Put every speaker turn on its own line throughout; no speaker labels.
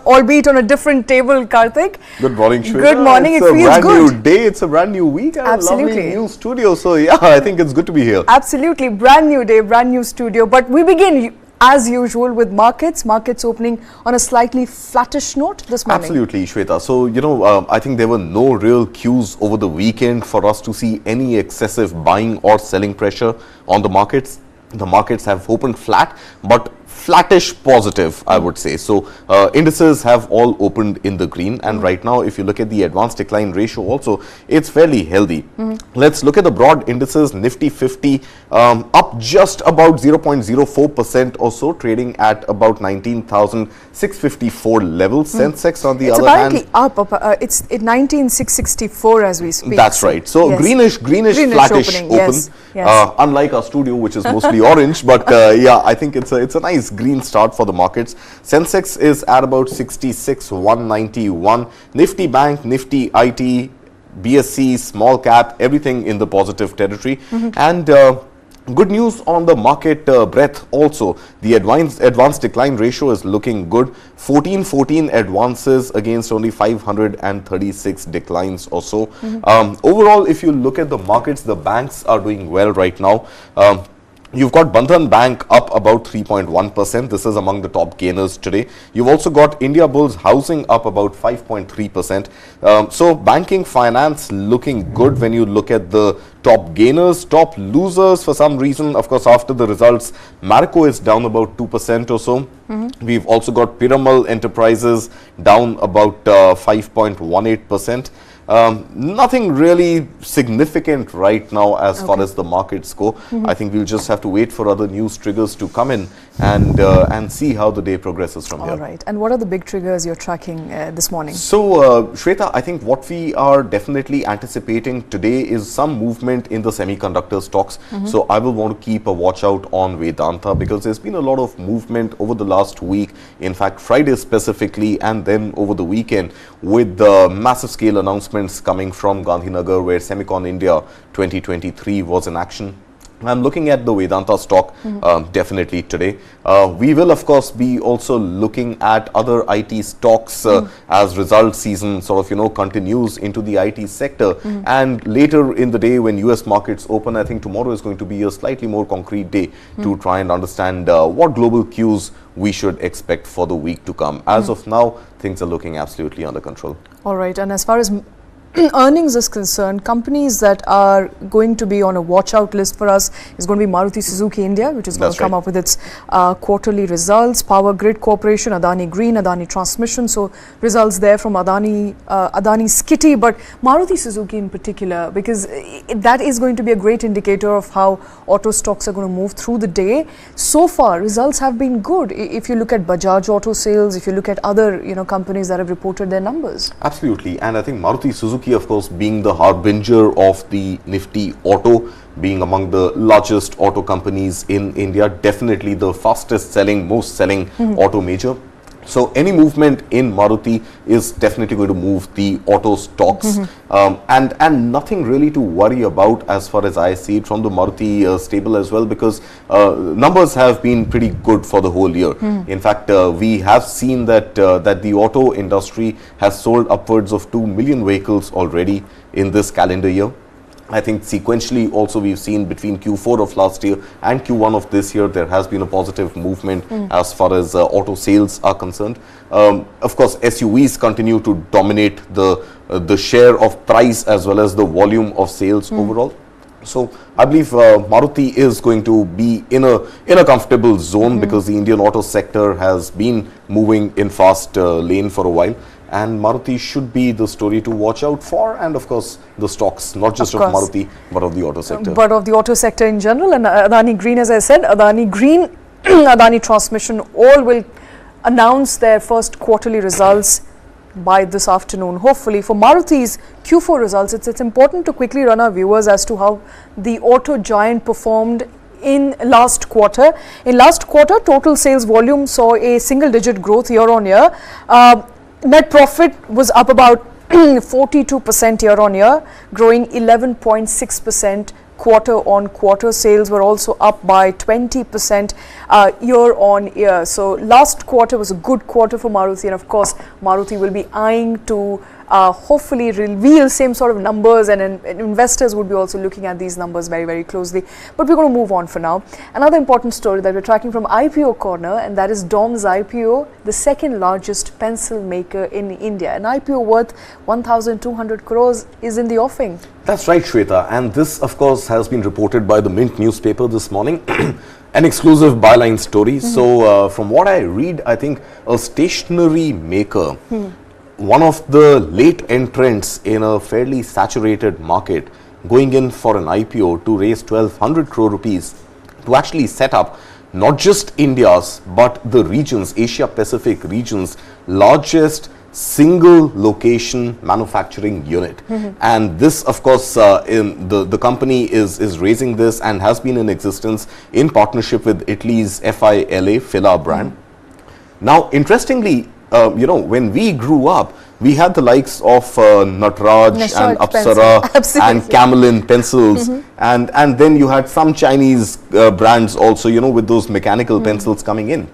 albeit on a different table, Karthik.
Good morning, Shweta.
Good morning.
It's
it feels good.
It's a brand new day. It's a brand new week and
Absolutely.
a lovely new studio. So yeah, I think it's good to be here.
Absolutely. Brand new day, brand new studio. But we begin as usual with markets. Markets opening on a slightly flattish note this morning.
Absolutely, Shweta. So, I think there were no real cues over the weekend for us to see any excessive buying or selling pressure on the markets. The markets have opened flat, but flattish positive, I would say. So, indices have all opened in the green, and right now, if you look at the advanced decline ratio also, it's fairly healthy. Let's look at the broad indices. Nifty 50 up just about 0.04% or so, trading at about 19,654 levels. Sensex on the other hand,
it's apparently up. It's at 19,664 as we speak.
That's right. So
yes.
greenish flattish
opening.
open.
Yes. Yes.
Unlike our studio, which is mostly orange, but yeah, I think it's a nice green start for the markets. Sensex is at about 66,191. Nifty Bank, Nifty IT, BSC, small cap, everything in the positive territory. And good news on the market breadth also. The advanced decline ratio is looking good. 1414 advances against only 536 declines or so. Overall, if you look at the markets, the banks are doing well right now. You've got Bandhan Bank up about 3.1%. This is among the top gainers today. You've also got India Bulls Housing up about 5.3%. So banking finance looking good when you look at the top gainers. Top losers for some reason, of course, after the results, Marico is down about 2% or so. We've also got Piramal Enterprises down about 5.18%. Nothing really significant right now as far as the markets go. I think we'll just have to wait for other news triggers to come in and see how the day progresses from here.
All right. And what are the big triggers you're tracking this morning?
So, Shweta, I think what we are definitely anticipating today is some movement in the semiconductor stocks. So, I will want to keep a watch out on Vedanta because there's been a lot of movement over the last week. In fact, Friday specifically, and then over the weekend with the massive scale announcements coming from Gandhinagar, where Semicon India 2023 was in action. I'm looking at the Vedanta stock definitely today. We will, of course, be also looking at other IT stocks as result season sort of, continues into the IT sector. And later in the day when US markets open, I think tomorrow is going to be a slightly more concrete day to try and understand what global cues we should expect for the week to come. As of now, things are looking absolutely under control.
All right. And as far as earnings is concerned, companies that are going to be on a watch out list for us is going to be Maruti Suzuki India, which is going to come up with its quarterly results. Power Grid Corporation, Adani Green, Adani Transmission. So results there from Adani's kitty, but Maruti Suzuki in particular, because that is going to be a great indicator of how auto stocks are going to move through the day. So far, results have been good. If you look at Bajaj Auto sales, if you look at other companies that have reported their numbers.
Absolutely. And I think Maruti Suzuki, of course, being the harbinger of the Nifty Auto, being among the largest auto companies in India, definitely the fastest selling, most selling auto major. So any movement in Maruti is definitely going to move the auto stocks, and nothing really to worry about as far as I see it from the Maruti stable as well, because numbers have been pretty good for the whole year. In fact, we have seen that that the auto industry has sold upwards of 2 million vehicles already in this calendar year. I think sequentially also we've seen between Q4 of last year and Q1 of this year, there has been a positive movement as far as auto sales are concerned. Of course, SUVs continue to dominate the share of price as well as the volume of sales overall. So I believe Maruti is going to be in a comfortable zone because the Indian auto sector has been moving in fast lane for a while. And Maruti should be the story to watch out for, and of course the stocks, not just of Maruti, but of the auto sector.
But of the auto sector in general, and Adani Green, as I said, Adani Green, Adani Transmission, all will announce their first quarterly results by this afternoon. Hopefully, for Maruti's Q4 results, it's important to quickly run our viewers as to how the auto giant performed in last quarter. In last quarter, total sales volume saw a single-digit growth year on year. Net profit was up about 42% year on year, growing 11.6% quarter-on-quarter. Sales were also up by 20% year-on-year. So last quarter was a good quarter for Maruti, and of course Maruti will be eyeing to hopefully reveal same sort of numbers, and investors would be also looking at these numbers very, very closely. But we're going to move on for now. Another important story that we're tracking from IPO Corner, and that is DOMS IPO, the second largest pencil maker in India. An IPO worth 1,200 crores is in the offing.
That's right, Shweta, and this of course has been reported by the Mint newspaper this morning. An exclusive byline story. So from what I read, I think a stationery maker, one of the late entrants in a fairly saturated market, going in for an IPO to raise 1,200 crore rupees to actually set up not just India's but the region's, Asia Pacific region's largest single location manufacturing unit. And this of course the company is raising this and has been in existence in partnership with Italy's Fila brand. Now interestingly, when we grew up, we had the likes of Nataraj and Apsara and Camlin pencils, and then you had some Chinese brands also, with those mechanical pencils coming in.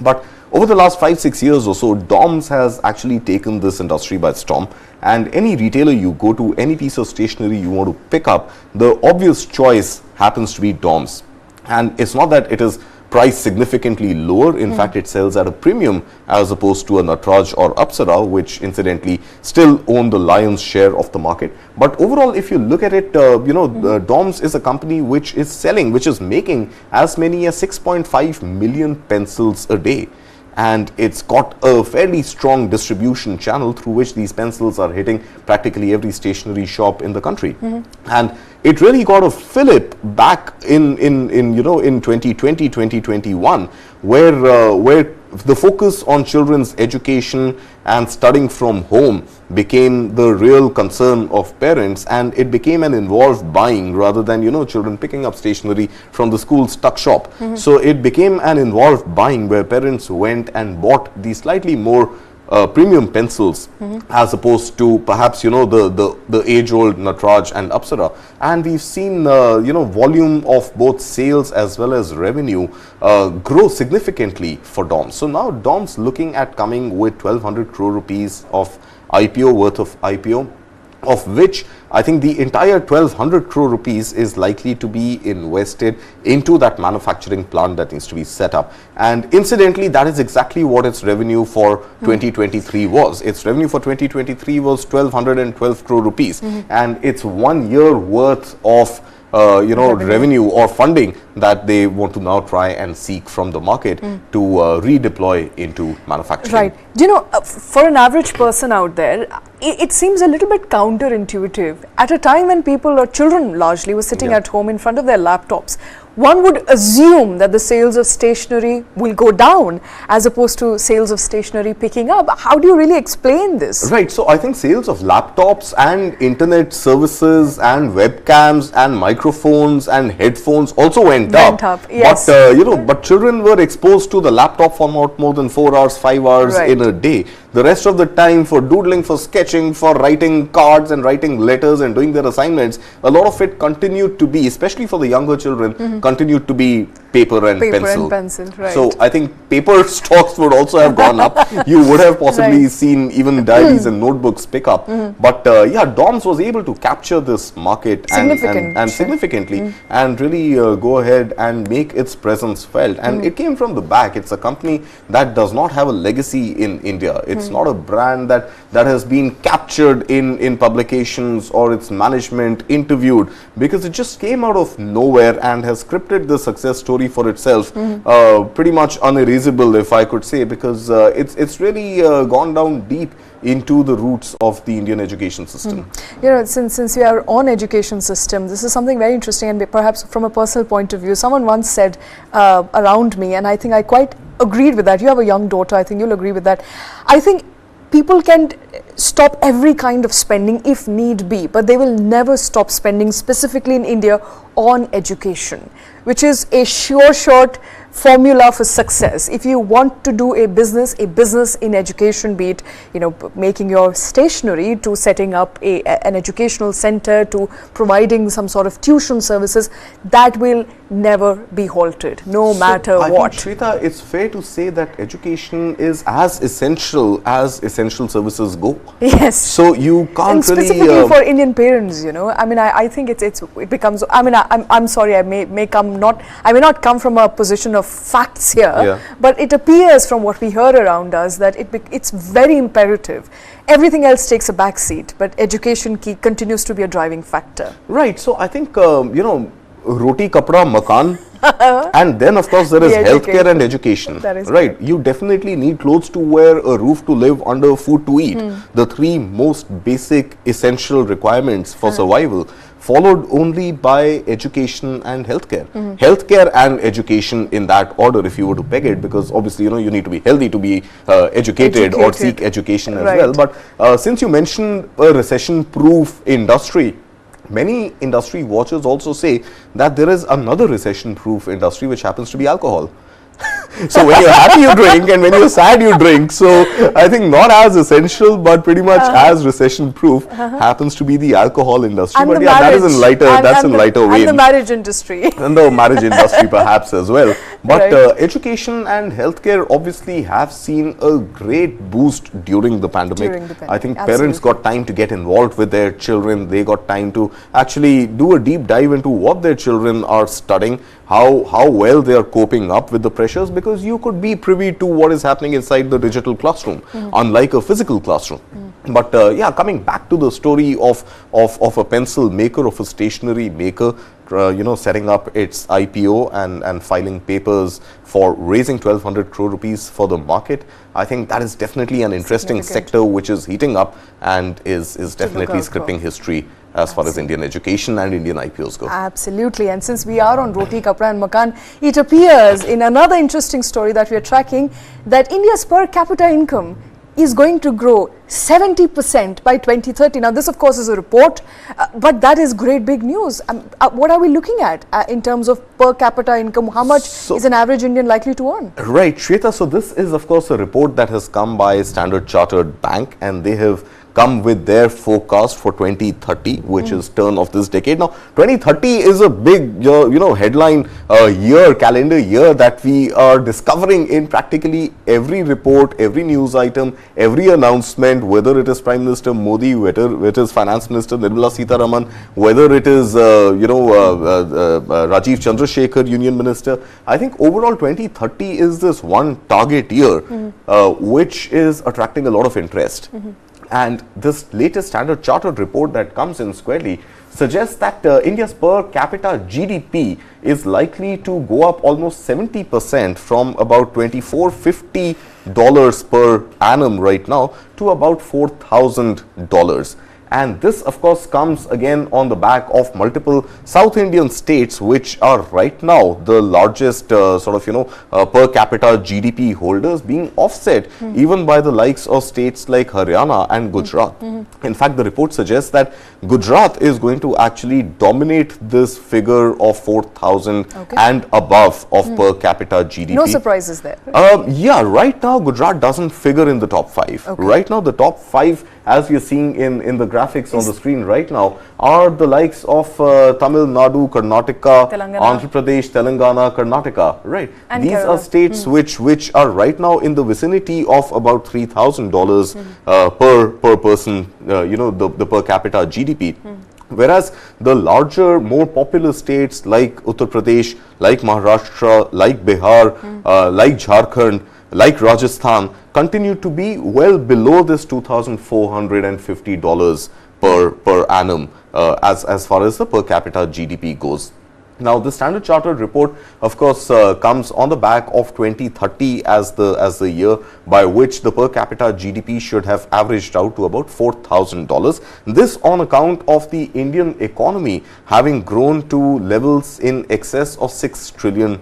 But over the last 5-6 years or so, DOMS has actually taken this industry by storm, and any retailer you go to, any piece of stationery you want to pick up, the obvious choice happens to be DOMS. And it's not that it is priced significantly lower. In fact, it sells at a premium as opposed to a Nataraj or Apsara, which incidentally still own the lion's share of the market. But overall, if you look at it, DOMS is a company which is making as many as 6.5 million pencils a day. And it's got a fairly strong distribution channel through which these pencils are hitting practically every stationery shop in the country. And it really got a fillip back in 2020, 2021, where the focus on children's education and studying from home became the real concern of parents, and it became an involved buying rather than children picking up stationery from the school's tuck shop. So it became an involved buying where parents went and bought these slightly more premium pencils as opposed to perhaps the age-old Nataraj and Apsara. And we've seen volume of both sales as well as revenue grow significantly for DOMS. So now DOMS looking at coming with 1,200 crore rupees of IPO, worth of IPO, of which I think the entire 1,200 crore rupees is likely to be invested into that manufacturing plant that needs to be set up. And incidentally, that is exactly what its revenue for 2023 was. Its revenue for 2023 was 1,212 crore rupees, and it's 1 year worth of revenue or funding that they want to now try and seek from the market to redeploy into manufacturing.
Right. For an average person out there, it seems a little bit counterintuitive. At a time when people or children largely were sitting at home in front of their laptops, one would assume that the sales of stationery will go down as opposed to sales of stationery picking up. How do you really explain this?
Right. So I think sales of laptops and internet services and webcams and microphones and headphones also went up.
Yes.
But children were exposed to the laptop for not more than 4 hours, 5 hours in a day. The rest of the time for doodling, for sketching, for writing cards and writing letters and doing their assignments, a lot of it continued to be, especially for the younger children, continued to be paper and pencil.
Right.
So I think paper stocks would also have gone up. You would have possibly seen even diaries and notebooks pick up. But DOMS was able to capture this market and significantly and really go ahead and make its presence felt. And it came from the back. It's a company that does not have a legacy in India. It's not a brand that has been captured in publications or its management interviewed, because it just came out of nowhere and has scripted the success story for itself, pretty much unerasable, if I could say, because it's really gone down deep into the roots of the Indian education system.
Since we are on education system, this is something very interesting, and perhaps from a personal point of view, someone once said around me, and I think I quite agreed with that. You have a young daughter, I think you'll agree with that. I think people can stop every kind of spending if need be, but they will never stop spending, specifically in India, on education, which is a sure shot formula for success. If you want to do a business in education, be it, you know, making your stationery to setting up an educational center to providing some sort of tuition services, that will never be halted, no matter what.
I think, Shweta, it's fair to say that education is as essential as essential services go.
Yes.
So you can't
and
really...
specifically for Indian parents, you know, I mean, I think it becomes, I mean, I'm sorry, I may not come from a position of facts here, but it appears from what we hear around us that it's very imperative. Everything else takes a back seat, but education continues to be a driving factor.
Right. So I think, you know, roti, kapda, makan, and then of course there is healthcare and education.
That is
right. You definitely need clothes to wear, a roof to live under, food to eat. The three most basic essential requirements for survival, followed only by education and healthcare. Healthcare and education in that order, if you were to peg it, because obviously, you know, you need to be healthy to be educated or seek education as well. But since you mentioned a recession-proof industry, many industry watchers also say that there is another recession-proof industry, which happens to be alcohol. So when you're happy, you drink, and when you're sad, you drink. So I think not as essential, but pretty much as recession-proof happens to be the alcohol industry.
And
but yeah, that is in lighter. That's in lighter vein.
And the marriage industry.
And the marriage industry, perhaps as well. But education and healthcare obviously have seen a great boost during the pandemic. I think parents got time to get involved with their children. They got time to actually do a deep dive into what their children are studying, how well they are coping up with the pressures, because you could be privy to what is happening inside the digital classroom, unlike a physical classroom. But yeah, coming back to the story of a pencil maker, of a stationery maker, you know, setting up its IPO and filing papers for raising 1,200 crore rupees for the market, I think that is definitely an interesting sector which is heating up and is definitely scripting history as far as Indian education and Indian IPOs go.
Absolutely. And since we are on roti, kapra and makan, it appears in another interesting story that we are tracking that India's per capita income is going to grow 70% by 2030. Now, this of course is a report, but that is great big news. What are we looking at in terms of per capita income? How much is an average Indian likely to earn? Right,
Shweta. So this is of course a report that has come by Standard Chartered Bank, and they have come with their forecast for 2030, which is turn of this decade. Now, 2030 is a big, you know, headline year, calendar year that we are discovering in practically every report, every news item, every announcement, whether it is Prime Minister Modi, whether it is Finance Minister Nirmala Sitharaman, whether it is, you know, Rajiv Chandrasekhar, Union Minister. I think overall 2030 is this one target year, which is attracting a lot of interest. And this latest Standard Chartered report that comes in squarely suggests that India's per capita GDP is likely to go up almost 70% from about $2,450 per annum right now to about $4,000. And this of course comes again on the back of multiple South Indian states, which are right now the largest sort of, you know, per capita GDP holders, being offset even by the likes of states like Haryana and Gujarat. In fact, the report suggests that Gujarat is going to actually dominate this figure of 4,000 and above of per capita GDP.
No surprises there.
Yeah, right now Gujarat doesn't figure in the top 5. Right now the top 5, as we are seeing in the graphics on the screen right now, are the likes of Tamil Nadu, Karnataka, Andhra Pradesh, Telangana, Karnataka, right? And these are states which are right now in the vicinity of about $3,000 per person, you know, the per capita GDP. Whereas the larger, more populous states like Uttar Pradesh, like Maharashtra, like Bihar, like Jharkhand, like Rajasthan, continue to be well below this $2,450 per annum as far as the per capita GDP goes. Now, the Standard Chartered report, of course, comes on the back of 2030 as the year by which the per capita GDP should have averaged out to about $4,000. This on account of the Indian economy having grown to levels in excess of $6 trillion.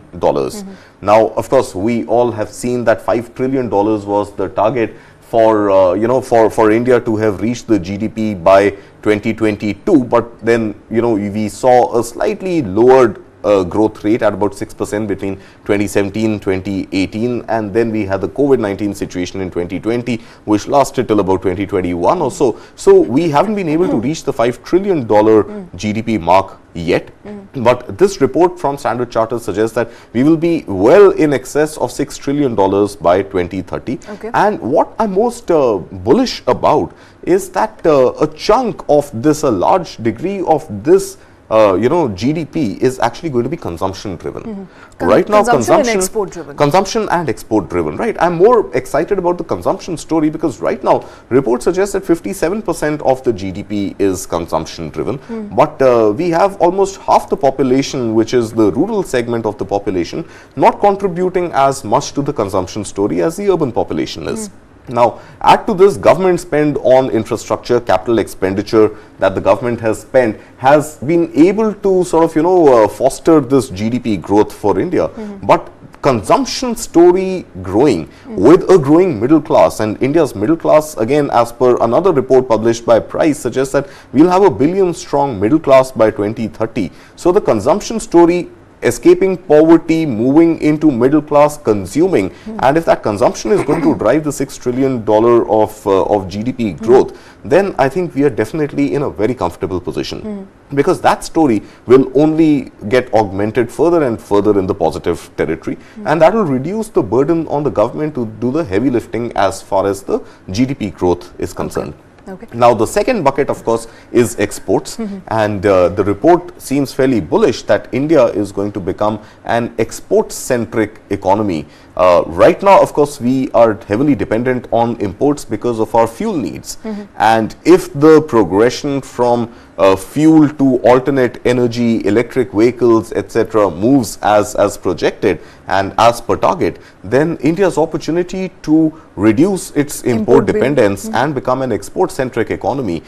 Now, of course, we all have seen that $5 trillion was the target for you know, for India to have reached the GDP by 2022, but then, you know, we saw a slightly lowered growth rate at about 6% between 2017 2018, and then we had the COVID-19 situation in 2020, which lasted till about 2021 or so. So we haven't been able to reach the $5 trillion GDP mark yet, but this report from Standard Chartered suggests that we will be well in excess of $6 trillion by 2030.
Okay.
And what I'm most bullish about is that a chunk of this, a large degree of this GDP is actually going to be consumption driven. Right now,
consumption and export driven.
Consumption and export driven, right? I'm more excited about the consumption story because right now, reports suggest that 57% of the GDP is consumption driven. But we have almost half the population, which is the rural segment of the population, not contributing as much to the consumption story as the urban population is. Now, add to this, government spend on infrastructure, capital expenditure that the government has spent has been able to sort of, foster this GDP growth for India. But consumption story growing with a growing middle class, and India's middle class, again, as per another report published by Price, suggests that we'll have a billion strong middle class by 2030. So the consumption story, escaping poverty, moving into middle class, consuming, and if that consumption is going to drive the $6 trillion of GDP growth, then I think we are definitely in a very comfortable position, because that story will only get augmented further and further in the positive territory, and that will reduce the burden on the government to do the heavy lifting as far as the GDP growth is concerned.
Okay.
Now, the second bucket, of course, is exports, and the report seems fairly bullish that India is going to become an export-centric economy. Right now, of course, we are heavily dependent on imports because of our fuel needs, and if the progression from fuel to alternate energy, electric vehicles, etc., moves as projected and as per target, then India's opportunity to reduce its import dependence and become an export-centric economy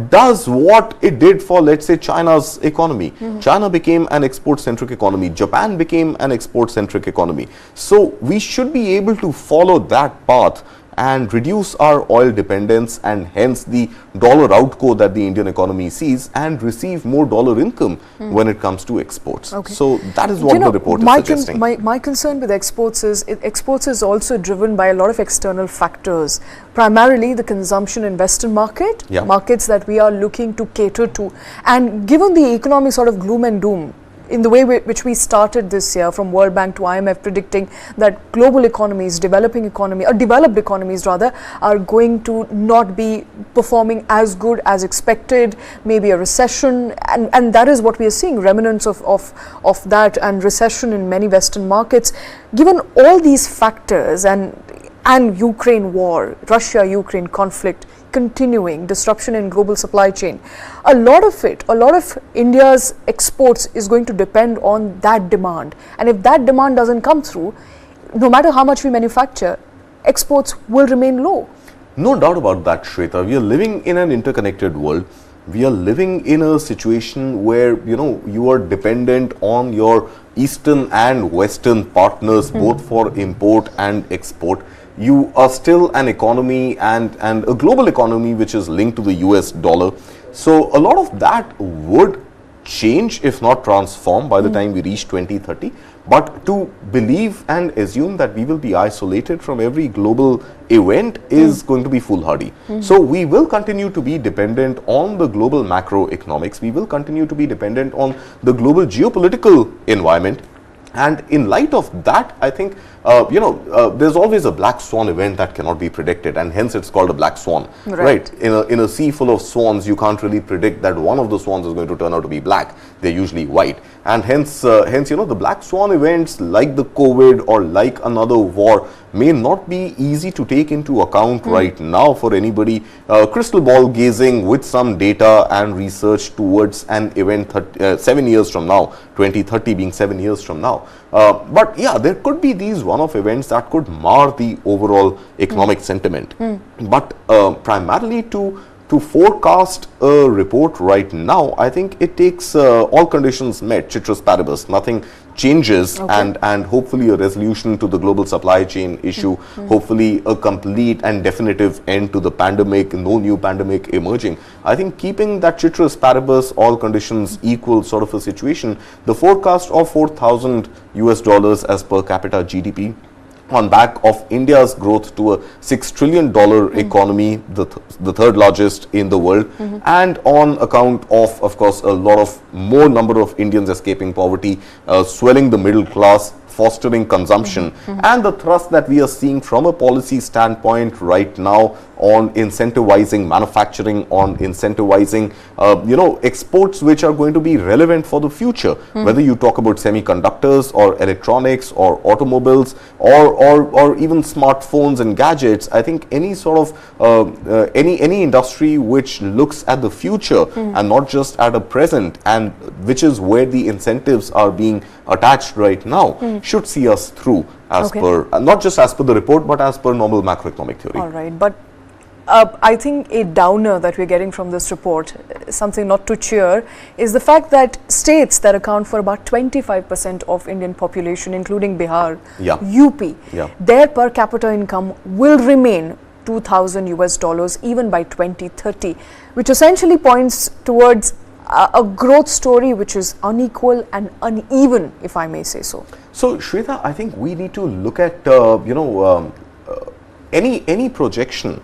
does what it did for, let's say, China's economy. China became an export-centric economy. Japan became an export-centric economy. So we should be able to follow that path and reduce our oil dependence, and hence the dollar outgo that the Indian economy sees, and receive more dollar income when it comes to exports.
Okay.
So that is what the report is suggesting.
My concern with exports is also driven by a lot of external factors, primarily the consumption in Western market, markets that we are looking to cater to, and given the economic sort of gloom and doom, in the way which we started this year, from World Bank to IMF predicting that global economies, developed economies rather, are going to not be performing as good as expected, maybe a recession, and that is what we are seeing, remnants of that, and recession in many Western markets. Given all these factors and Ukraine war, Russia-Ukraine conflict continuing, disruption in global supply chain, a lot of India's exports is going to depend on that demand. And if that demand doesn't come through, no matter how much we manufacture, exports will remain low.
No doubt about that, Shweta. We are living in an interconnected world. We are living in a situation where, you are dependent on your Eastern and Western partners, both for import and export. You are still an economy and a global economy which is linked to the US dollar. So a lot of that would change, if not transform, by the time we reach 2030. But to believe and assume that we will be isolated from every global event is going to be foolhardy. So we will continue to be dependent on the global macroeconomics. We will continue to be dependent on the global geopolitical environment. And in light of that, I think, there's always a black swan event that cannot be predicted, and hence it's called a black swan, right? In a sea full of swans, you can't really predict that one of the swans is going to turn out to be black. They're usually white. And hence, the black swan events like the COVID or like another war may not be easy to take into account right now for anybody crystal ball gazing with some data and research towards an event 7 years from now, 2030 being 7 years from now. But yeah, there could be these one-off events that could mar the overall economic sentiment. But primarily to to forecast a report right now, I think it takes all conditions met, ceteris paribus, nothing changes, and hopefully a resolution to the global supply chain issue, hopefully a complete and definitive end to the pandemic, no new pandemic emerging. I think keeping that ceteris paribus, all conditions equal sort of a situation, the forecast of $4,000 as per capita GDP on back of India's growth to a $6 trillion economy, the third largest in the world, and on account of course, a lot of more number of Indians escaping poverty, swelling the middle class, fostering consumption, and the thrust that we are seeing from a policy standpoint right now on incentivizing manufacturing, on incentivizing exports which are going to be relevant for the future, whether you talk about semiconductors or electronics or automobiles or even smartphones and gadgets. I think any sort of any industry which looks at the future and not just at a present, and which is where the incentives are being attached right now, should see us through as per not just as per the report, but as per normal macroeconomic theory.
All right, but I think a downer that we're getting from this report, something not to cheer, is the fact that states that account for about 25% of Indian population, including Bihar, UP, their per capita income will remain $2,000 even by 2030, which essentially points towards a growth story which is unequal and uneven, if I may say so.
So, Shweta, I think we need to look at any projection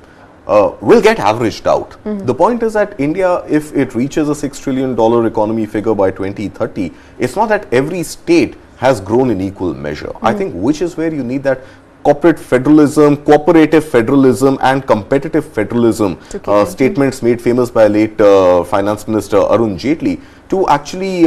will get averaged out. The point is that India, if it reaches a $6 trillion economy figure by 2030, it's not that every state has grown in equal measure. I think which is where you need that corporate federalism, cooperative federalism and competitive federalism, statements made famous by late Finance Minister Arun Jaitley, to actually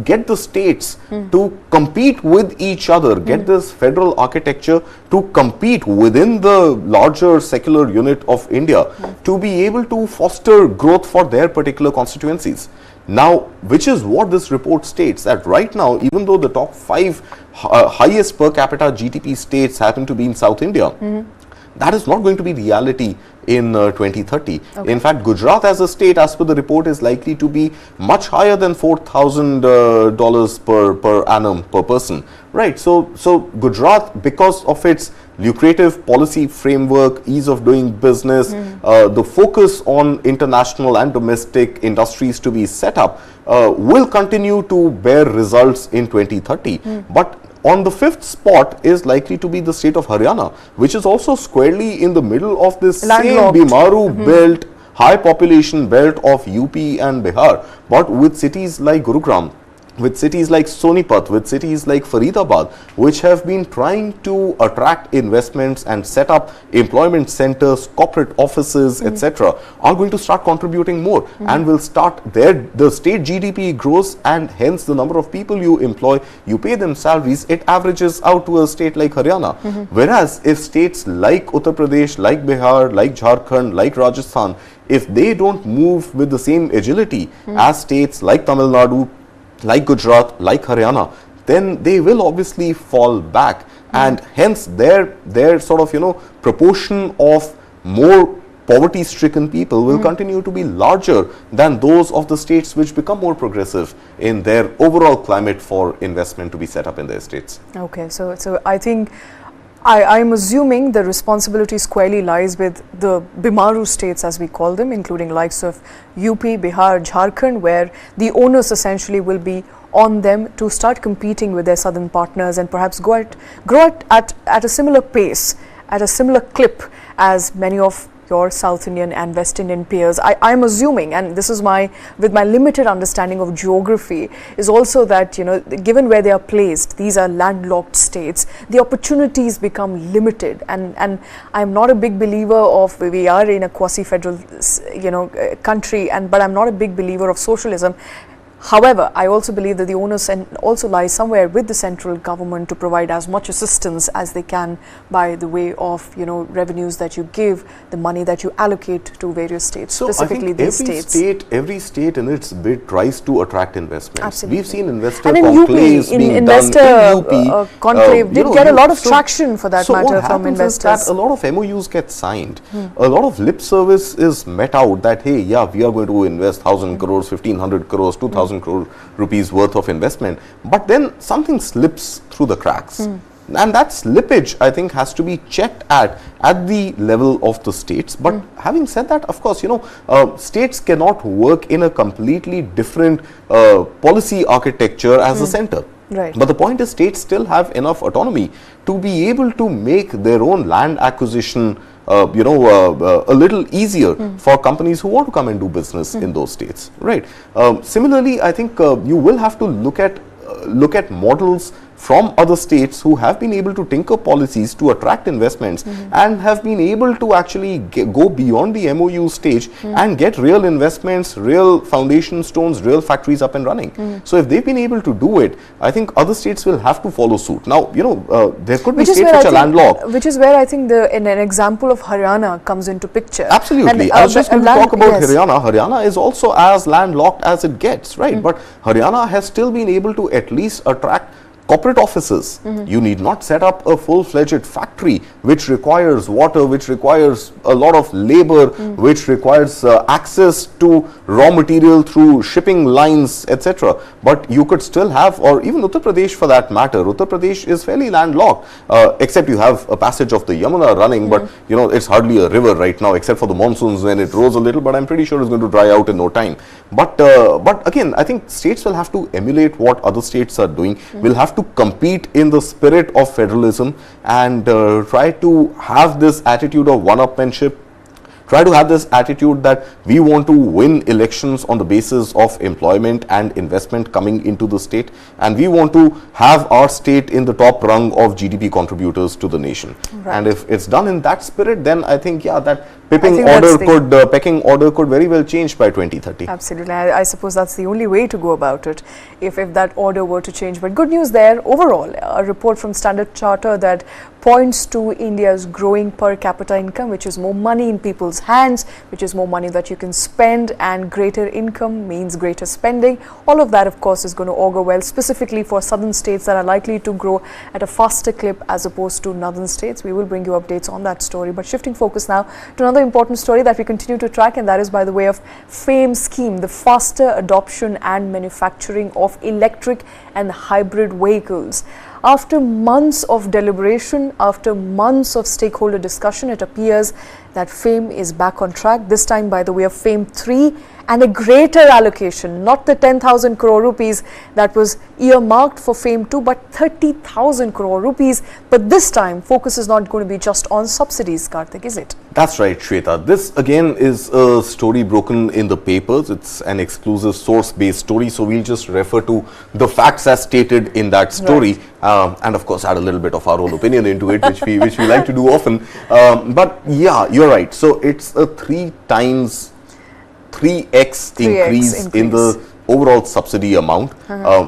get the states to compete with each other, get this federal architecture to compete within the larger secular unit of India, to be able to foster growth for their particular constituencies. Now, which is what this report states, that right now, even though the top 5 highest per capita GDP states happen to be in South India, that is not going to be reality in 2030. In fact, Gujarat as a state, as per the report, is likely to be much higher than $4,000 per annum per person. Right. So Gujarat, because of its lucrative policy framework, ease of doing business, the focus on international and domestic industries to be set up, will continue to bear results in 2030. But on the 5th spot is likely to be the state of Haryana, which is also squarely in the middle of this same Bimaru belt, high population belt of UP and Bihar, but with cities like Gurugram, with cities like Sonipat, with cities like Faridabad, which have been trying to attract investments and set up employment centers, corporate offices, etc., are going to start contributing more and will start the state GDP grows, and hence the number of people you employ, you pay them salaries, it averages out to a state like Haryana. Whereas if states like Uttar Pradesh, like Bihar, like Jharkhand, like Rajasthan, if they don't move with the same agility as states like Tamil Nadu, like Gujarat, like Haryana, then they will obviously fall back, and hence their sort of proportion of more poverty stricken people will continue to be larger than those of the states which become more progressive in their overall climate for investment to be set up in their states.
Okay, so I think I'm assuming the responsibility squarely lies with the Bimaru states, as we call them, including likes of UP, Bihar, Jharkhand, where the onus essentially will be on them to start competing with their southern partners and perhaps grow at a similar pace, at a similar clip as many of your South Indian and West Indian peers. I'm assuming, and this is with my limited understanding of geography, is also that, given where they are placed, these are landlocked states, the opportunities become limited, and I'm not a big believer of, we are in a quasi-federal, country, but I'm not a big believer of socialism. However, I also believe that the onus also lies somewhere with the central government to provide as much assistance as they can by the way of, you know, revenues that you give, the money that you allocate to various states,
so
specifically these states.
Every state in its bid tries to attract investments.
Absolutely.
We've seen investor
and
conclaves
in
being
investor
done in UP.
Conclave did get a lot of
so,
traction for that matter from investors.
Is that a lot of MOUs get signed. A lot of lip service is met out that, hey, yeah, we are going to invest 1,000 crores, 1,500 crores, 2,000 crore rupees worth of investment. But then something slips through the cracks. And that slippage, I think, has to be checked at the level of the states. But having said that, of course, you know, states cannot work in a completely different policy architecture as the center.
Right.
But the point is, states still have enough autonomy to be able to make their own land acquisition a little easier for companies who want to come and do business in those states, right? Similarly, I think you will have to look at models from other states who have been able to tinker policies to attract investments and have been able to actually go beyond the MOU stage and get real investments, real foundation stones, real factories up and running. So if they've been able to do it, I think other states will have to follow suit. Now, you know, there could be states which are landlocked.
Which is where I think an example of Haryana comes into picture.
Absolutely. I was just going to talk about Haryana. Haryana is also as landlocked as it gets, right? But Haryana has still been able to at least attract corporate offices. You need not set up a full-fledged factory which requires water, which requires a lot of labor, which requires access to raw material through shipping lines, etc. But you could still have, or even Uttar Pradesh for that matter, Uttar Pradesh is fairly landlocked, except you have a passage of the Yamuna running, but you know, it's hardly a river right now except for the monsoons when it rose a little, but I'm pretty sure it's going to dry out in no time. But again, I think states will have to emulate what other states are doing. We'll have to compete in the spirit of federalism and try to have this attitude of one-upmanship, try to have this attitude that we want to win elections on the basis of employment and investment coming into the state, and we want to have our state in the top rung of GDP contributors to the nation. Right. And if it's done in that spirit, then I think, yeah, that pecking order could very well change by 2030.
Absolutely. I suppose that's the only way to go about it, if that order were to change. But good news there overall, a report from Standard Chartered that points to India's growing per capita income, which is more money in people's hands, which is more money that you can spend, and greater income means greater spending. All of that, of course, is going to augur well, specifically for southern states that are likely to grow at a faster clip as opposed to northern states. We will bring you updates on that story. But shifting focus now to another important story that we continue to track, and that is by the way of FAME scheme, the faster adoption and manufacturing of electric and hybrid vehicles. After months of deliberation, after months of stakeholder discussion, it appears that FAME is back on track, this time by the way of FAME 3 and a greater allocation, not the 10,000 crore rupees that was earmarked for FAME 2, but 30,000 crore rupees. But this time, focus is not going to be just on subsidies, Karthik, is it?
That's right, Shweta. This again is a story broken in the papers. It's an exclusive source-based story, so we'll just refer to the facts as stated in that story, right. And of course add a little bit of our own opinion into it, which we like to do often. But yeah, you're right. So it's a 3x increase in the overall subsidy amount.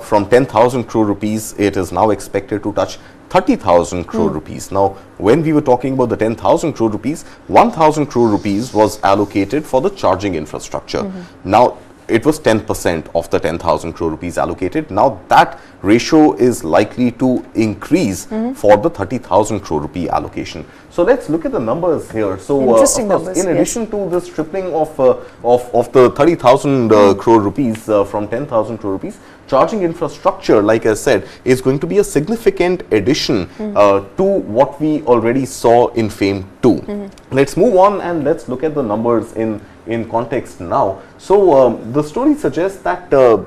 From 10,000 crore rupees, it is now expected to touch 30,000 crore rupees. Now, when we were talking about the 10,000 crore rupees, 1,000 crore rupees was allocated for the charging infrastructure. Now, it was 10% of the 10,000 crore rupees allocated. Now, that ratio is likely to increase for the 30,000 crore rupee allocation. So let's look at the numbers here. So in addition to this tripling of the 30,000 crore rupees from 10,000 crore rupees, charging infrastructure, like I said, is going to be a significant addition to what we already saw in FAME 2. Let's move on and let's look at the numbers in context now. So the story suggests that the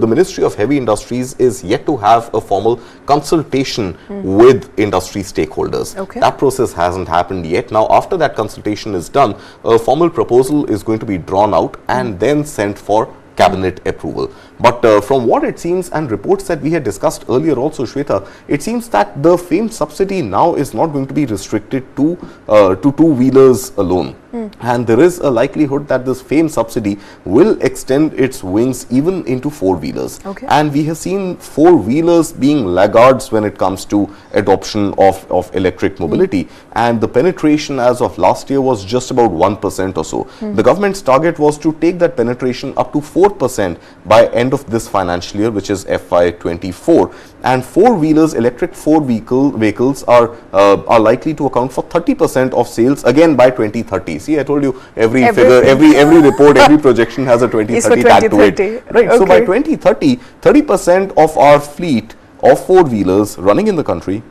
Ministry of Heavy Industries is yet to have a formal consultation with industry stakeholders. That process hasn't happened yet. Now, after that consultation is done, a formal proposal is going to be drawn out and then sent for cabinet approval. But from what it seems and reports that we had discussed earlier also, Shweta, it seems that the FAME subsidy now is not going to be restricted to two-wheelers alone. And there is a likelihood that this FAME subsidy will extend its wings even into four-wheelers.
Okay.
And we have seen four-wheelers being laggards when it comes to adoption of electric mobility. And the penetration as of last year was just about 1% or so. The government's target was to take that penetration up to 4% by end of this financial year, which is FY24. And four-wheelers, electric vehicles are likely to account for 30% of sales again by 2030. See, I told you every figure, every report, every projection has a 2030 tag to it. Right. Okay. So by 2030, 30% of our fleet of four-wheelers running in the country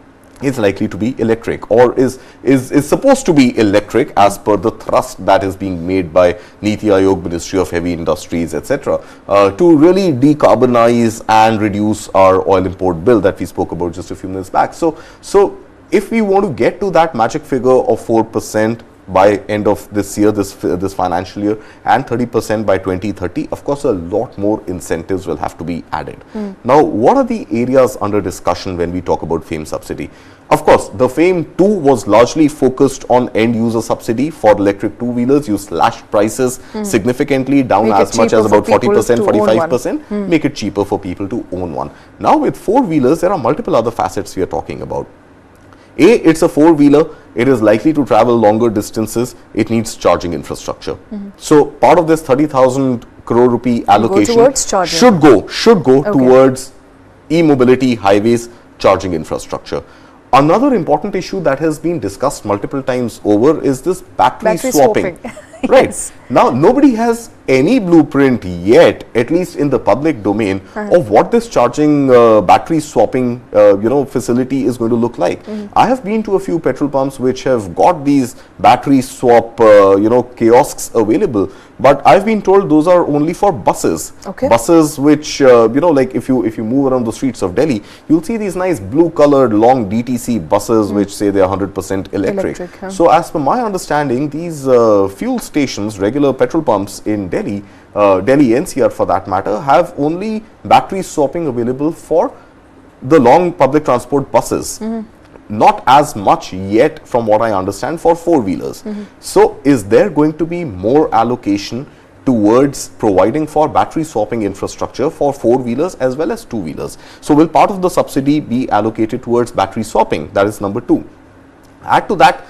is likely to be electric, or is supposed to be electric as per the thrust that is being made by Niti Aayog, Ministry of Heavy Industries, etc., to really decarbonize and reduce our oil import bill that we spoke about just a few minutes back. So if we want to get to that magic figure of 4% by end of this year, this financial year, and 30% by 2030, of course a lot more incentives will have to be added. Now, what are the areas under discussion when we talk about FAME subsidy? Of course, the FAME 2 was largely focused on end user subsidy for electric two-wheelers. You slashed prices significantly down as much as about 40%, 45%, make it cheaper for people to own one. Now with four-wheelers, there are multiple other facets we are talking about. It's a four-wheeler, it is likely to travel longer distances, it needs charging infrastructure. So part of this 30,000 crore rupee allocation should go towards e-mobility, highways, charging infrastructure. Another important issue that has been discussed multiple times over is this battery swapping. Right. Yes. Now, nobody has any blueprint yet, at least in the public domain, of what this charging battery swapping facility is going to look like. I have been to a few petrol pumps which have got these battery swap kiosks available, but I've been told those are only for buses. Okay. Buses which like if you move around the streets of Delhi, you'll see these nice blue colored long DTC buses which say they are 100% electric. So as per my understanding, these fuel stations, regular petrol pumps in Delhi, Delhi NCR for that matter, have only battery swapping available for the long public transport buses. Not as much yet, from what I understand, for four-wheelers. So is there going to be more allocation towards providing for battery swapping infrastructure for four-wheelers as well as two-wheelers? So will part of the subsidy be allocated towards battery swapping? That is number 2. Add to that,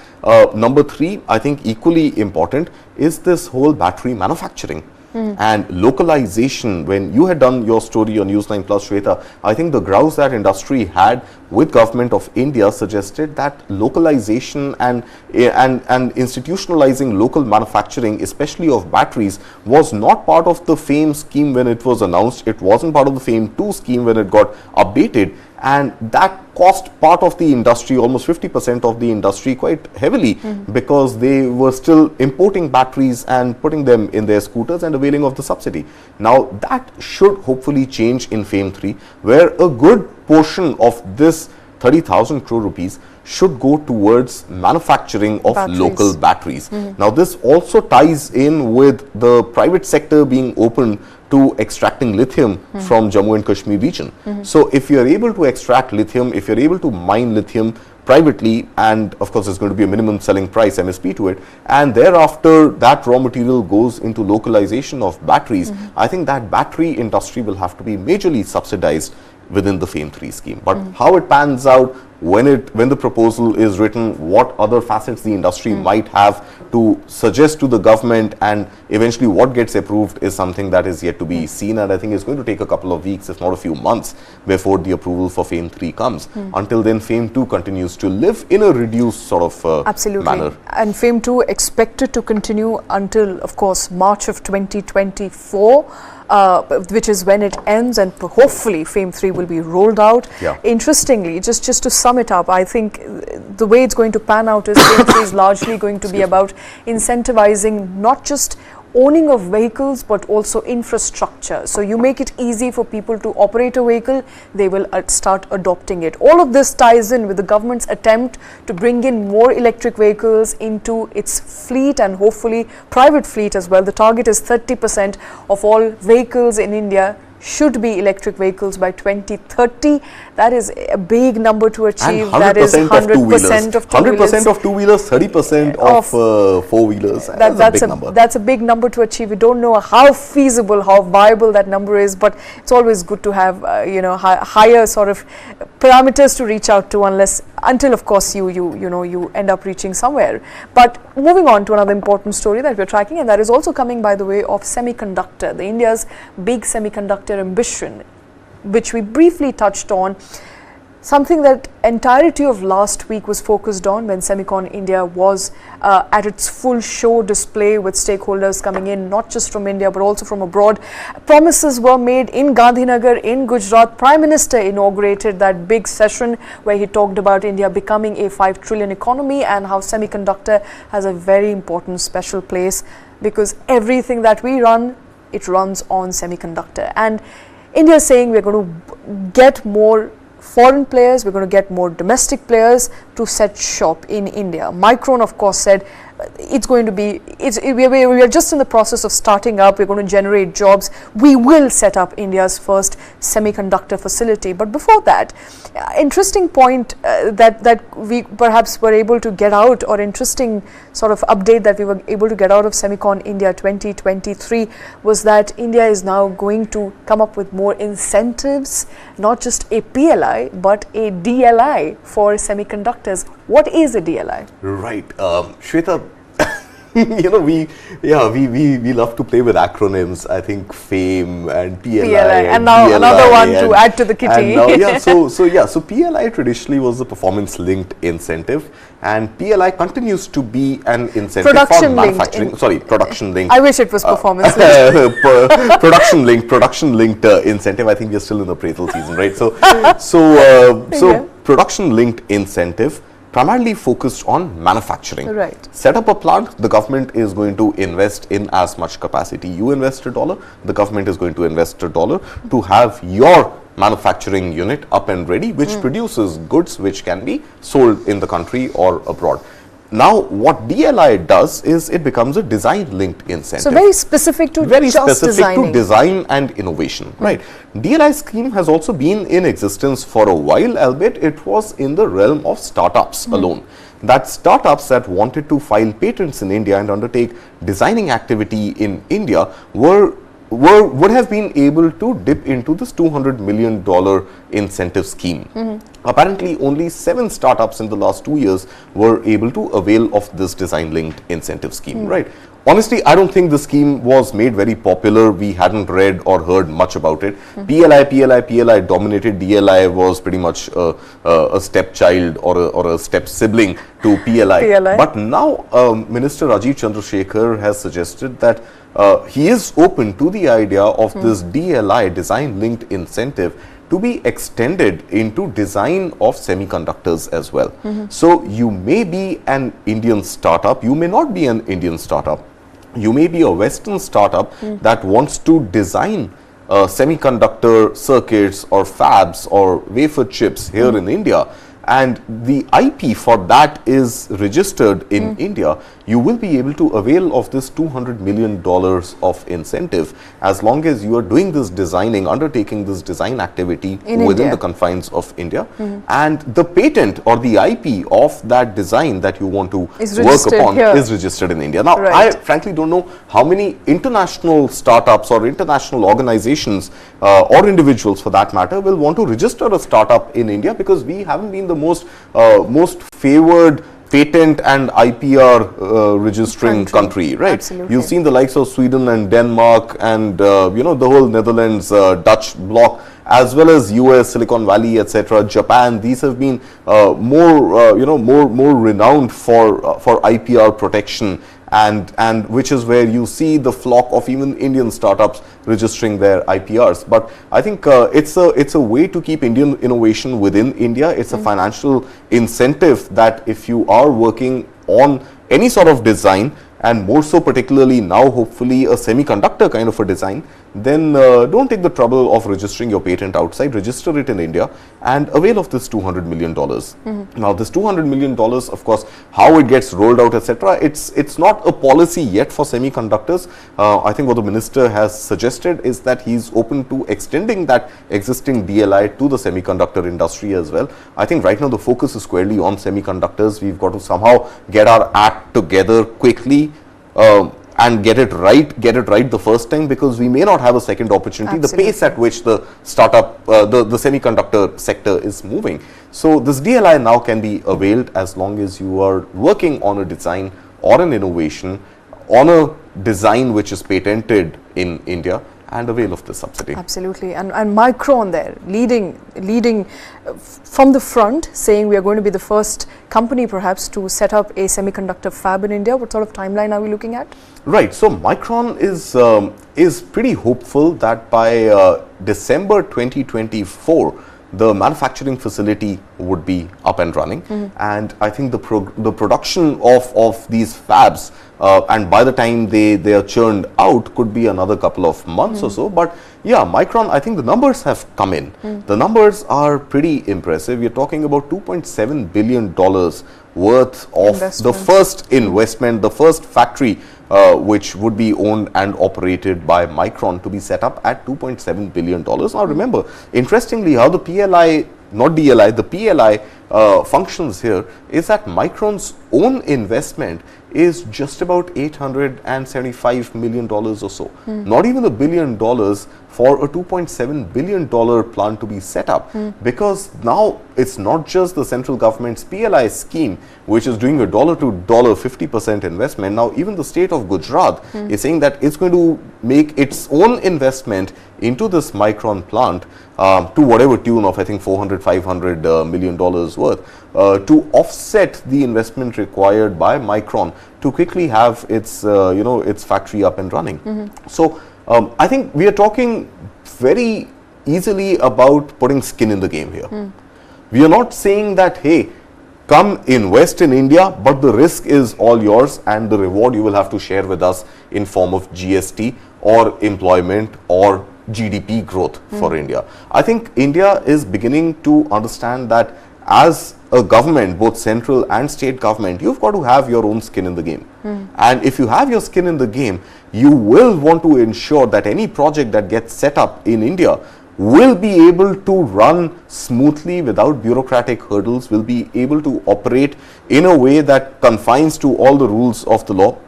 number 3, I think equally important, is this whole battery manufacturing and localization. When you had done your story on News9 Plus, Shweta, I think the grouse that industry had with Government of India suggested that localization and institutionalizing local manufacturing, especially of batteries, was not part of the FAME scheme when it was announced. It wasn't part of the FAME 2 scheme when it got updated, and that cost part of the industry, almost 50% of the industry, quite heavily, because they were still importing batteries and putting them in their scooters and availing of the subsidy. Now that should hopefully change in FAME 3, where a good portion of this 30,000 crore rupees should go towards manufacturing of local batteries. Now this also ties in with the private sector being open to extracting lithium from Jammu and Kashmir region. So if you are able to extract lithium, if you are able to mine lithium privately, and of course there's going to be a minimum selling price, MSP, to it, and thereafter that raw material goes into localization of batteries, I think that battery industry will have to be majorly subsidized within the FAME 3 scheme. But how it pans out, when the proposal is written, what other facets the industry might have to suggest to the government, and eventually what gets approved, is something that is yet to be seen, and I think it's going to take a couple of weeks, if not a few months, before the approval for FAME 3 comes. Until then, FAME 2 continues to live in a reduced sort of manner.
And FAME 2 expected to continue until, of course, March of 2024. Which is when it ends, and hopefully FAME 3 will be rolled out. Interestingly, just to sum it up, I think the way it's going to pan out is FAME 3 is largely going to be about incentivizing not just owning of vehicles but also infrastructure. So you make it easy for people to operate a vehicle, they will start adopting it. All of this ties in with the government's attempt to bring in more electric vehicles into its fleet, and hopefully private fleet as well. The target is 30% of all vehicles in India should be electric vehicles by 2030. That is a big number to achieve.
And 100%
that is
100% of two-wheelers. 100% of two-wheelers, 30% of four-wheelers. That's a big number.
That's a big number to achieve. We don't know how feasible, how viable that number is, but it's always good to have higher sort of parameters to reach out to, until of course you end up reaching somewhere. But moving on to another important story that we're tracking, and that is also coming by the way of semiconductor, India's big semiconductor ambition, which we briefly touched on. Something that entirety of last week was focused on when Semicon India was at its full show display, with stakeholders coming in not just from India but also from abroad. Promises were made in Gandhinagar in Gujarat. Prime Minister inaugurated that big session where he talked about India becoming a 5 trillion economy and how semiconductor has a very important special place, because everything that we run, it runs on semiconductor. And India is saying we're going to get more foreign players, we're going to get more domestic players to set shop in India. Micron, of course, said it's going to be, we are just in the process of starting up, we're going to generate jobs, we will set up India's first semiconductor facility. But before that, interesting point that we perhaps were able to get out, or interesting sort of update that we were able to get out of Semicon India 2023 was that India is now going to come up with more incentives, not just a PLI but a DLI for semiconductors. What is a DLI?
Right, Shweta, we love to play with acronyms. I think FAME and PLI
and now
DLI
another one to add to the kitty.
So PLI traditionally was a performance linked incentive, and PLI continues to be an incentive for manufacturing. Production linked.
I wish it was performance linked.
Production linked incentive. I think we are still in the appraisal season, right? Production linked incentive primarily focused on manufacturing.
Right.
Set up a plant, the government is going to invest in as much capacity. You invest $1, the government is going to invest $1 to have your manufacturing unit up and ready, which produces goods which can be sold in the country or abroad. Now, what DLI does is it becomes a design-linked incentive.
So very specific to
design and innovation, right? DLI scheme has also been in existence for a while, albeit it was in the realm of startups alone. That startups that wanted to file patents in India and undertake designing activity in India would have been able to dip into this $200 million incentive scheme. Apparently, only 7 startups in the last 2 years were able to avail of this design-linked incentive scheme, right? Honestly, I don't think the scheme was made very popular. We hadn't read or heard much about it. PLI dominated. DLI was pretty much a stepchild or a step sibling to PLI. But now Minister Rajiv Chandrasekhar has suggested that he is open to the idea of this DLI, design-linked incentive, to be extended into design of semiconductors as well. So you may be an Indian startup, you may not be an Indian startup, you may be a Western startup that wants to design semiconductor circuits or fabs or wafer chips here in India, and the IP for that is registered in India. You will be able to avail of this $200 million of incentive as long as you are doing this designing, undertaking this design activity within the confines of India. And the patent or the IP of that design that you want to work upon is registered in India. Now, I frankly don't know how many international startups or international organizations or individuals for that matter will want to register a startup in India, because we haven't been the most favored patent and IPR registering country, right?
Absolutely.
You've seen the likes of Sweden and Denmark and the whole Netherlands, Dutch bloc, as well as US, Silicon Valley, etc., Japan. These have been more renowned for IPR protection, and which is where you see the flock of even Indian startups registering their IPRs. But I think it's a way to keep Indian innovation within India. It's a financial incentive that if you are working on any sort of design, and more so particularly now hopefully a semiconductor kind of a design, then don't take the trouble of registering your patent outside, register it in India and avail of this $200 million. Now this $200 million, of course, how it gets rolled out, etc., it's not a policy yet for semiconductors. I think what the minister has suggested is that he's open to extending that existing DLI to the semiconductor industry as well. I think right now the focus is squarely on semiconductors. We've got to somehow get our act together quickly and get it right the first time, because we may not have a second opportunity. Absolutely. The pace at which the startup, the semiconductor sector is moving. So this DLI now can be availed as long as you are working on a design or an innovation on a design which is patented in India, and avail of the subsidy.
Absolutely. And Micron there, leading from the front, saying we are going to be the first company perhaps to set up a semiconductor fab in India. What sort of timeline are we looking at?
Right. So Micron is pretty hopeful that by December 2024, the manufacturing facility would be up and running. And I think the production of these fabs, and by the time they are churned out, could be another couple of months or so. But yeah, Micron, I think the numbers have come in. The numbers are pretty impressive. We're talking about $2.7 billion worth of the first investment, the first factory which would be owned and operated by Micron, to be set up at $2.7 billion. Now remember, interestingly, how the PLI, not DLI, the PLI functions here is that Micron's own investment is just about $875 million or so. Not even $1 billion for a $2.7 billion plant to be set up, because now it's not just the central government's PLI scheme which is doing a $1 to $50% investment. Now even the state of Gujarat is saying that it's going to make its own investment into this Micron plant to whatever tune of, I think, $400–500 million worth, to offset the investment required by Micron to quickly have its its factory up and running. So I think we are talking very easily about putting skin in the game here. We are not saying that, hey, come invest in India, but the risk is all yours and the reward you will have to share with us in form of GST or employment or GDP growth for India. I think India is beginning to understand that as a government, both central and state government, you've got to have your own skin in the game. And if you have your skin in the game, you will want to ensure that any project that gets set up in India will be able to run smoothly without bureaucratic hurdles, will be able to operate in a way that confines to all the rules of the law.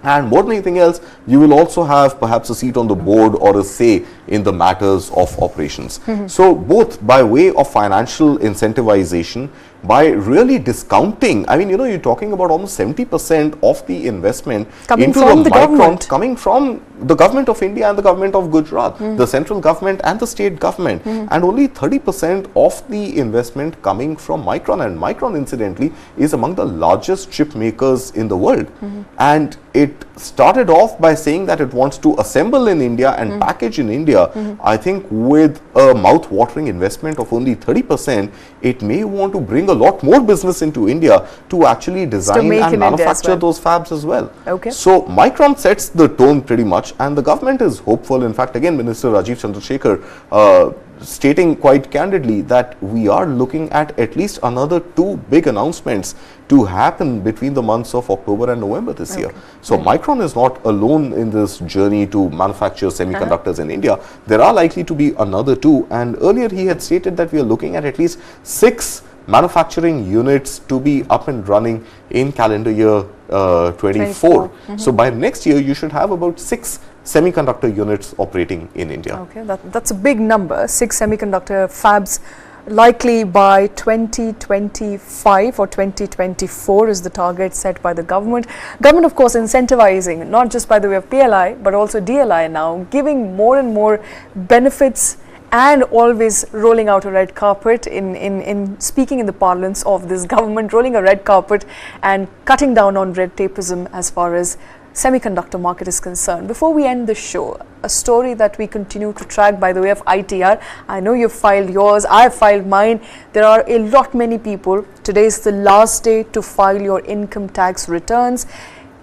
And more than anything else, you will also have perhaps a seat on the board or a say in the matters of operations. So both by way of financial incentivization, by really discounting, I mean, you're talking about almost 70% of the investment
coming from the government,
coming from the government of India and the government of Gujarat, the central government and the state government, and only 30% of the investment coming from Micron. And Micron, incidentally, is among the largest chip makers in the world. And it started off by saying that it wants to assemble in India and package in India. I think with a mouth-watering investment of only 30%, it may want to bring a lot more business into India to actually design and manufacture those fabs as well. So Micron sets the tone pretty much, and the government is hopeful. In fact, again, Minister Rajiv Chandrasekhar stating quite candidly that we are looking at least another 2 big announcements to happen between the months of October and November this year. So Micron is not alone in this journey to manufacture semiconductors in India. There are likely to be another 2, and earlier he had stated that we are looking at least 6 manufacturing units to be up and running in calendar year 24. So by next year you should have about 6 semiconductor units operating in India.
Okay, that's a big number. 6 semiconductor fabs likely by 2025 or 2024 is the target set by the government. Government, of course, incentivizing, not just by the way of PLI, but also DLI now, giving more and more benefits and always rolling out a red carpet, in speaking in the parlance of this government, rolling a red carpet and cutting down on red tapeism as far as semiconductor market is concerned. Before we end the show, a story that we continue to track by the way of ITR. I know you've filed yours, I've filed mine. There are many people. Today is the last day to file your income tax returns.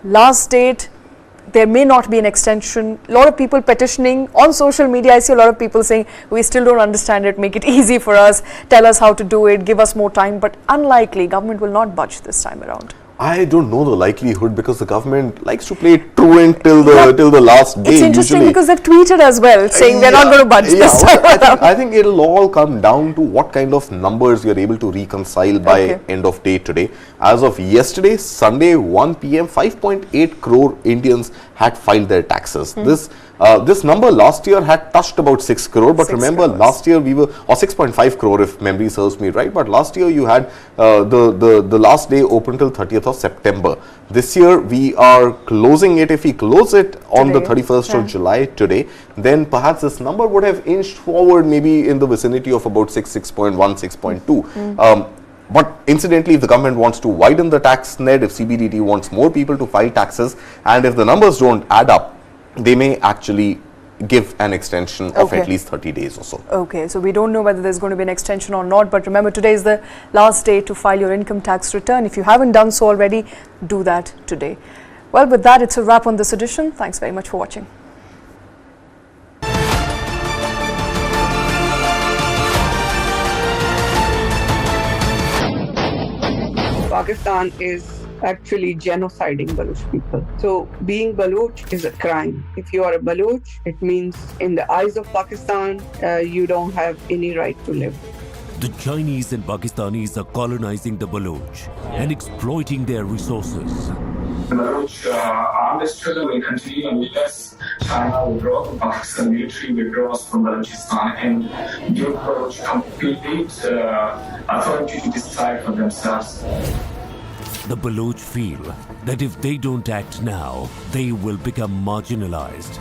last date, there may not be an extension. A lot of people petitioning on social media. I see a lot of people saying, we still don't understand it, make it easy for us, tell us how to do it, give us more time. But unlikely, government will not budge this time around.
I don't know the likelihood because the government likes to play truant till the last day.
It's interesting
usually.
because they've tweeted as well saying they're not going to budge this time around.
I think it'll all come down to what kind of numbers you're able to reconcile by end of day today. As of yesterday, Sunday, 1 p.m., 5.8 crore Indians had filed their taxes. This number last year had touched about 6 crore, but remember last year we were, or 6.5 crore if memory serves me right, but last year you had the last day open till 30th of September. This year we are closing it. If we close it on the 31st of July today, then perhaps this number would have inched forward maybe in the vicinity of about 6.1, 6.2. But incidentally, if the government wants to widen the tax net, if CBDT wants more people to file taxes, and if the numbers don't add up, they may actually give an extension of at least 30 days or so.
Okay, so we don't know whether there's going to be an extension or not, but remember today is the last day to file your income tax return. If you haven't done so already, do that today. Well, with that, it's a wrap on this edition. Thanks very much for watching.
Pakistan is actually genociding Baloch people. So being Baloch is a crime. If you are a Baloch, it means in the eyes of Pakistan, you don't have any right to live.
The Chinese and Pakistanis are colonizing the Baloch and exploiting their resources.
The Baloch armed struggle will continue unless China withdraws, the Pakistan military withdraws from Balochistan and give Baloch complete authority to decide for themselves.
The Baloch feel that if they don't act now, they will become marginalized.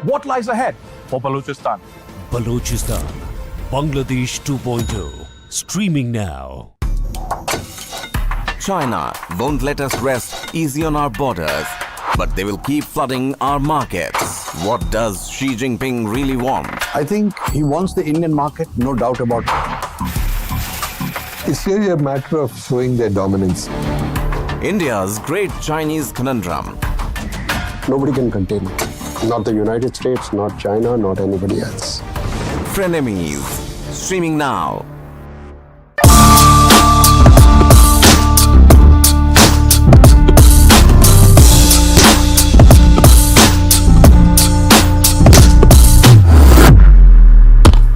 What lies ahead for Balochistan?
Balochistan, Bangladesh 2.0, streaming now.
China won't let us rest easy on our borders, but they will keep flooding our markets. What does Xi Jinping really want?
I think he wants the Indian market, no doubt about it. It's really a matter of showing their dominance.
India's great Chinese conundrum.
Nobody can contain it. Not the United States, not China, not anybody else.
Frenemies, streaming now.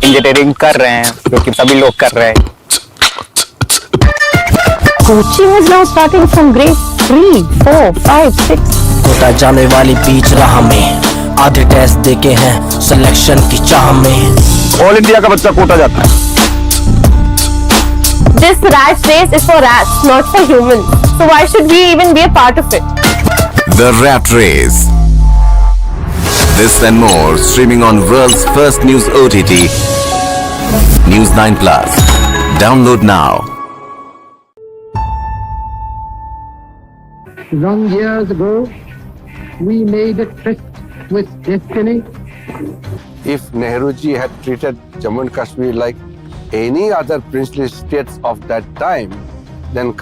Engineering कर रहे हैं जो कि सभी लोग कर रहे हैं.
Coaching is now starting from grade 3, 4, 5, 6.
Kota जाने वाली बीच राह में आधे टेस्ट देके हैं सिलेक्शन की चाह में.
ऑल इंडिया का बच्चा कोटा जाता है.
This rat race is for rats, not for humans. So why should we even be a part of it?
The Rat Race. This and more streaming on world's first news OTT, News 9 Plus. Download now.
Long years ago, we made a tryst with destiny.
If Nehruji had treated Jammu and Kashmir like any other princely states of that time, then